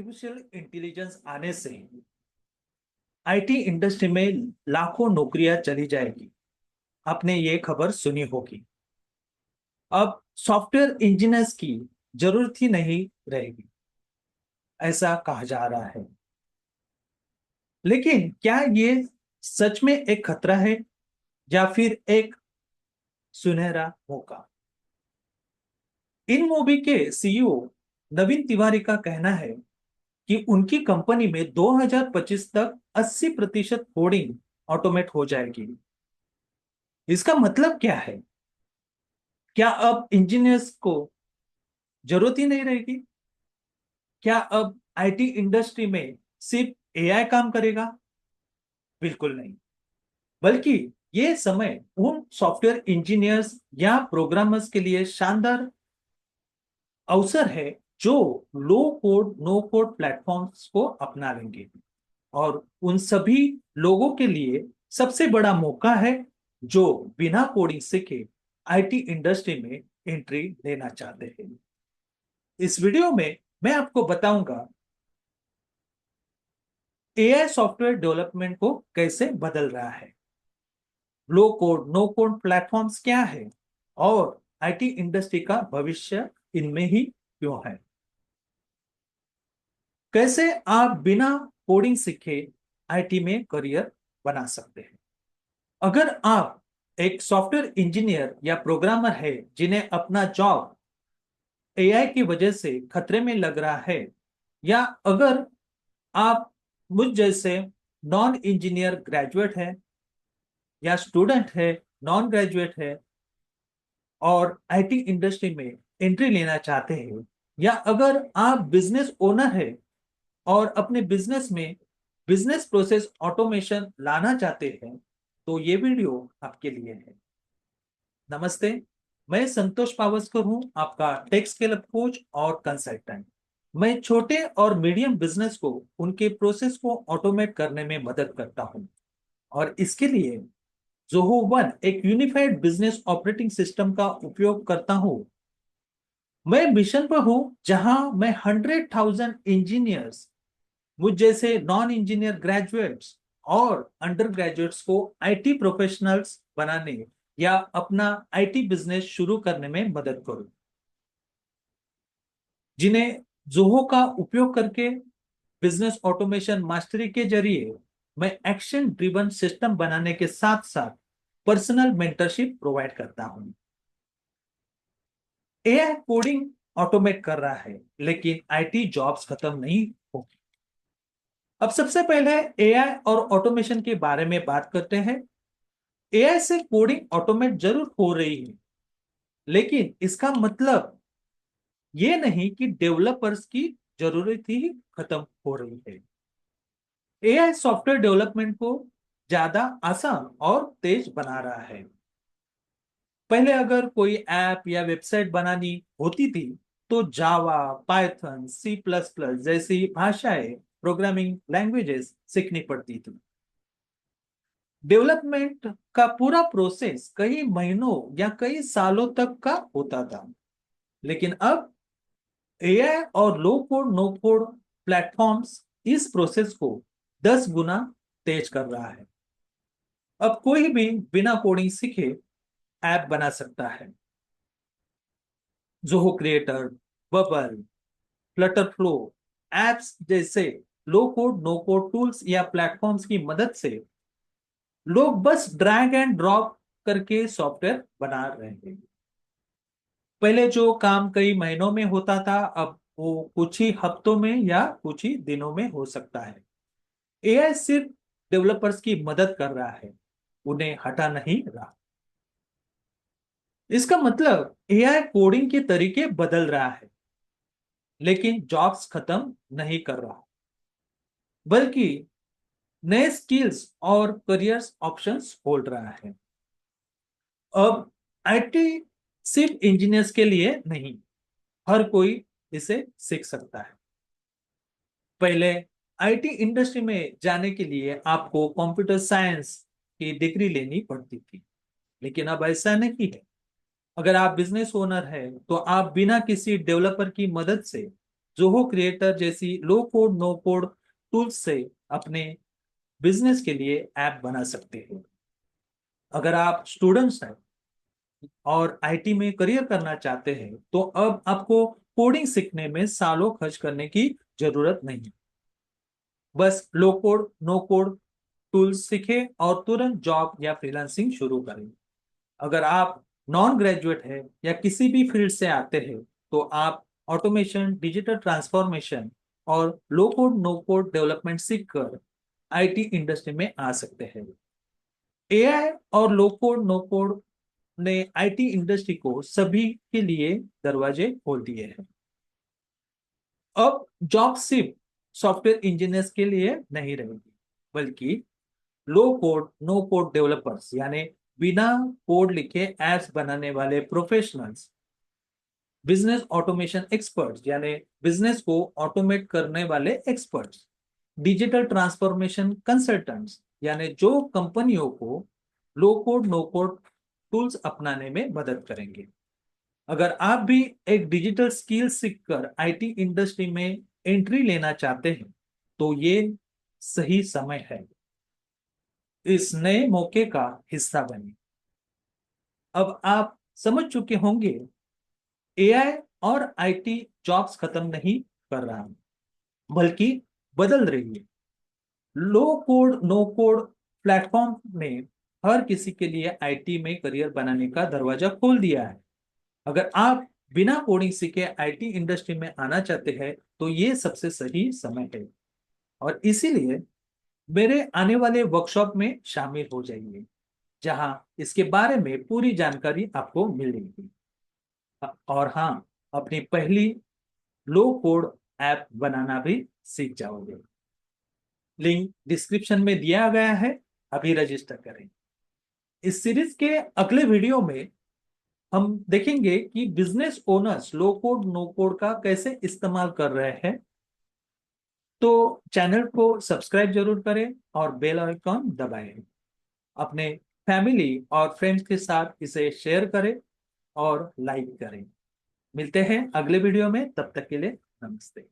Artificial intelligence आने से IT industry में लाखों नौकरियां चली जाएगी। आपने ये खबर सुनी होगी। अब सॉफ्टवेयर इंजीनियर्स की जरूरत ही नहीं रहेगी, ऐसा कहा जा रहा है। लेकिन क्या ये सच में एक खतरा है या फिर एक सुनहरा मौका? इन मूवी के सीईओ नवीन तिवारी का कहना है कि उनकी कंपनी में 2025 तक 80% कोडिंग ऑटोमेट हो जाएगी। इसका मतलब क्या है? क्या अब इंजीनियर्स को जरूरत ही नहीं रहेगी? क्या अब आईटी इंडस्ट्री में सिर्फ एआई काम करेगा? बिल्कुल नहीं। बल्कि ये समय उन सॉफ्टवेयर इंजीनियर्स या प्रोग्रामर्स के लिए शानदार अवसर है जो लो कोड नो कोड प्लेटफॉर्म्स को अपना लेंगे। और उन सभी लोगों के लिए सबसे बड़ा मौका है जो बिना कोडिंग सीखे आईटी इंडस्ट्री में एंट्री लेना चाहते हैं। इस वीडियो में मैं आपको बताऊंगा एआई सॉफ्टवेयर डेवलपमेंट को कैसे बदल रहा है, लो कोड नो कोड प्लेटफॉर्म्स क्या है और आईटी इंडस्ट्री का भविष्य इनमें ही क्यों है। कैसे आप बिना कोडिंग सीखे आईटी में करियर बना सकते हैं। अगर आप एक सॉफ्टवेयर इंजीनियर या प्रोग्रामर है जिन्हें अपना जॉब एआई की वजह से खतरे में लग रहा है, या अगर आप मुझ जैसे नॉन इंजीनियर ग्रेजुएट है या स्टूडेंट है, नॉन ग्रेजुएट है और आईटी इंडस्ट्री में एंट्री लेना चाहते हैं, या अगर आप बिजनेस ओनर है और अपने बिजनेस में बिजनेस प्रोसेस ऑटोमेशन लाना चाहते हैं, तो ये वीडियो आपके लिए है। नमस्ते, मैं संतोष पावस्कर हूं, आपका टेक स्केल अप कोच और कंसल्टेंट। मैं छोटे और मीडियम बिजनेस को उनके प्रोसेस को ऑटोमेट करने में मदद करता हूं, और इसके लिए जोहो वन एक यूनिफाइड बिजनेस ऑपरेटिंग सिस्टम का उपयोग करता हूं। मैं मिशन पर हूं जहां मैं 100,000 इंजीनियर्स, मुझ जैसे नॉन इंजीनियर ग्रेजुएट्स और अंडर ग्रेजुएट्स को आईटी प्रोफेशनल्स बनाने या अपना आईटी बिजनेस शुरू करने में मदद करूं, जिन्हें जोहो का उपयोग करके बिजनेस ऑटोमेशन मास्टरी के जरिए मैं एक्शन ड्रिवन सिस्टम बनाने के साथ साथ पर्सनल मेंटरशिप प्रोवाइड करता हूं। एआई कोडिंग ऑटोमेट कर रहा है, लेकिन आईटी जॉब्स खत्म नहीं होगी। अब सबसे पहले एआई और ऑटोमेशन के बारे में बात करते हैं। एआई से कोडिंग ऑटोमेट जरूर हो रही है, लेकिन इसका मतलब ये नहीं कि डेवलपर्स की जरूरत ही खत्म हो रही है। एआई सॉफ्टवेयर डेवलपमेंट को ज्यादा आसान और तेज बना रहा है। पहले अगर कोई ऐप या वेबसाइट बनानी होती थी तो जावा, पाइथन, सी प्लस प्लस जैसी भाषाएं, प्रोग्रामिंग लैंग्वेजेस सीखनी पड़ती थी। डेवलपमेंट का पूरा प्रोसेस कई महीनों या कई सालों तक का होता था। लेकिन अब एआई और लो कोड नो कोड प्लेटफॉर्म्स इस प्रोसेस को 10 गुना तेज कर रहा है। अब कोई भी बिना कोडिंग सीखे ऐप बना सकता है। Zoho creator, bubble, Flutter flow apps जैसे लो कोड नो कोड टूल्स या प्लेटफॉर्म्स की मदद से लोग बस ड्रैग एंड ड्रॉप करके सॉफ्टवेयर बना रहे हैं। पहले जो काम कई महीनों में होता था, अब वो कुछ ही हफ्तों में या कुछ ही दिनों में हो सकता है। एआई सिर्फ डेवलपर्स की मदद कर रहा है, उन्हें हटा नहीं रहा। इसका मतलब एआई कोडिंग के तरीके बदल रहा है, लेकिन जॉब्स खत्म नहीं कर रहा, बल्कि नए स्किल्स और करियर्स ऑप्शंस खोल रहा है। अब आईटी सिर्फ इंजीनियर्स के लिए नहीं, हर कोई इसे सीख सकता है। पहले आईटी इंडस्ट्री में जाने के लिए आपको कंप्यूटर साइंस की डिग्री लेनी पड़ती थी, लेकिन अब ऐसा नहीं है। अगर आप बिजनेस ओनर है तो आप बिना किसी डेवलपर की मदद से जोहो क्रिएटर जैसी लो कोड नो कोड टूल्स से अपने बिजनेस के लिए ऐप बना सकते हैं। अगर आप स्टूडेंट्स हैं और आईटी में करियर करना चाहते हैं तो अब आपको कोडिंग सीखने में सालों खर्च करने की जरूरत नहीं है। बस लो कोड नो कोड टूल्स सीखें और तुरंत जॉब या फ्रीलांसिंग शुरू करें। अगर आप नॉन ग्रेजुएट हैं या किसी भी फील्ड से आते हैं तो आप ऑटोमेशन, डिजिटल ट्रांसफॉर्मेशन और लो कोड नो कोड डेवलपमेंट सीखकर आईटी इंडस्ट्री में आ सकते हैं। एआई और लो कोड नो कोड ने आईटी इंडस्ट्री को सभी के लिए दरवाजे खोल दिए हैं। अब जॉब सिर्फ सॉफ्टवेयर इंजीनियर्स के लिए नहीं रहेगी, बल्कि लो कोड नो कोड डेवलपर्स यानी बिना कोड लिखे एप्स बनाने वाले प्रोफेशनल्स, बिजनेस ऑटोमेशन एक्सपर्ट्स यानी बिजनेस को ऑटोमेट करने वाले एक्सपर्ट्स, डिजिटल ट्रांसफॉर्मेशन कंसल्टेंट्स यानी जो कंपनियों को लो कोड नो कोड टूल्स अपनाने में मदद करेंगे। अगर आप भी एक डिजिटल स्किल सीखकर आईटी इंडस्ट्री में एंट्री लेना चाहते हैं तो ये सही समय है। इस नए मौके का हिस्सा बने। अब आप समझ चुके होंगे, एआई और आईटी जॉब्स खत्म नहीं कर रहा, बल्कि बदल रही है। लो कोड नो कोड प्लेटफॉर्म ने हर किसी के लिए आईटी में करियर बनाने का दरवाजा खोल दिया है। अगर आप बिना कोडिंग सीखे आईटी इंडस्ट्री में आना चाहते हैं तो ये सबसे सही समय है। और इसीलिए मेरे आने वाले वर्कशॉप में शामिल हो जाइए, जहां इसके बारे में पूरी जानकारी आपको मिलेगी। और हाँ, अपनी पहली लो कोड ऐप बनाना भी सीख जाओगे। लिंक डिस्क्रिप्शन में दिया गया है, अभी रजिस्टर करें। इस सीरीज के अगले वीडियो में हम देखेंगे कि बिजनेस ओनर्स लो कोड नो कोड का कैसे इस्तेमाल कर रहे हैं। तो चैनल को सब्सक्राइब जरूर करें और बेल आइकॉन दबाएं। अपने फैमिली और फ्रेंड्स के साथ इसे शेयर करें और लाइक करें। मिलते हैं अगले वीडियो में, तब तक के लिए नमस्ते।